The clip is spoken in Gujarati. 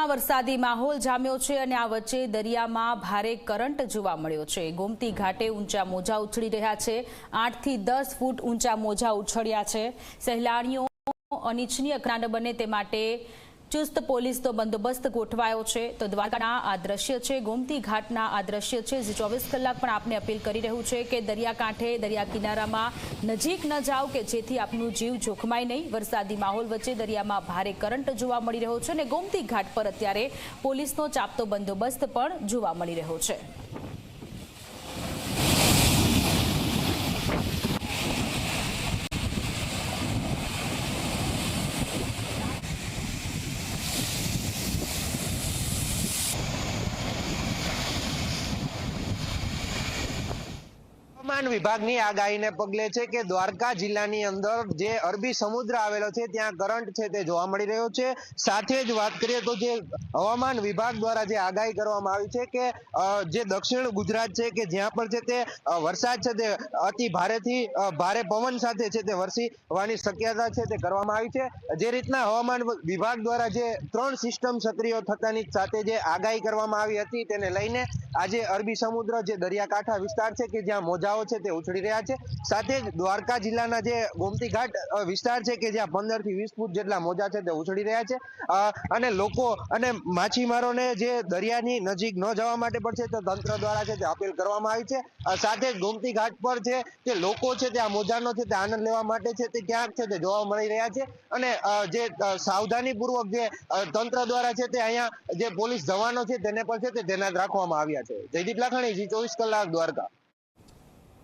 દ્વારકામાં વરસાદી માહોલ જામ્યો છે અને આ વચ્ચે દરિયામાં ભારે કરંટ જોવા મળ્યો છે। ગોમતી ઘાટે ઊંચા મોજા ઉછળી રહ્યા છે। 8 થી 10 ફૂટ ઊંચા મોજા ઉછળ્યા છે। સહેલાણીઓ અનિચ્છનીય ઘટના ન બને તે માટે ચુસ્ત પોલીસનો બંદોબસ્ત ગોઠવાયો છે। તો દ્વારકાના આ દ્રશ્ય છે, ગોમતી ઘાટના આ દ્રશ્ય છે જે 24 કલાક પણ આપને અપીલ કરી રહ્યું છે કે દરિયાકાંઠે દરિયા કિનારામાં નજીક ન જાઓ કે જેથી આપનું જીવ જોખમાય નહીં। વરસાદી માહોલ વચ્ચે દરિયામાં ભારે કરંટ જોવા મળી રહ્યો છે અને ગોમતી ઘાટ પર અત્યારે પોલીસનો ચાપતો બંદોબસ્ત પણ જોવા મળી રહ્યો છે। હવામાન વિભાગની આગાહીને પગલે છે કે દ્વારકા જિલ્લાની અંદર જે અરબી સમુદ્ર આવેલો છે ત્યાં કરંટ છે તે જોવા મળી રહ્યો છે। સાથે જ વાત કરીએ તો જે હવામાન વિભાગ દ્વારા જે આગાહી કરવામાં આવી છે કે જે દક્ષિણ ગુજરાત છે કે જ્યાં પર છે તે વરસાદ છે તે અતિ ભારેથી ભારે પવન સાથે છે તે વરસવાની શક્યતા છે તે કરવામાં આવી છે। જે રીતના હવામાન વિભાગ દ્વારા જે 3 સિસ્ટમ સક્રિય થતાની સાથે જે આગાહી કરવામાં આવી હતી તેને લઈને આજે અરબી સમુદ્ર જે દરિયાકાંઠા વિસ્તાર છે કે જ્યાં મોજાઓ છે તે ઉછળી રહ્યા છે। સાથે જ દ્વારકા જિલ્લાના જે ગોમતી ઘાટ વિસ્તાર છે કે જ્યાં 15 થી 20 ફૂટ જેટલા મોજા છે તે ઉછળી રહ્યા છે અને લોકો અને માછીમારોને જે દરિયાની નજીક ન જવા માટે પણ છે તો તંત્ર દ્વારા છે તે અપીલ કરવામાં આવી છે। સાથે જ ગોમતી ઘાટ પર છે તે લોકો છે તે આ મોજાનો છે તે આનંદ લેવા માટે છે તે ક્યાંક છે તે જોવા મળી રહ્યા છે અને જે સાવધાનીપૂર્વક જે તંત્ર દ્વારા છે તે અહીંયા જે પોલીસ જવાનો છે તેને પણ છે તે તૈનાત રાખવામાં આવ્યા છે। જયદીપ લાખાણી, જી 24 કલાક, દ્વારકા।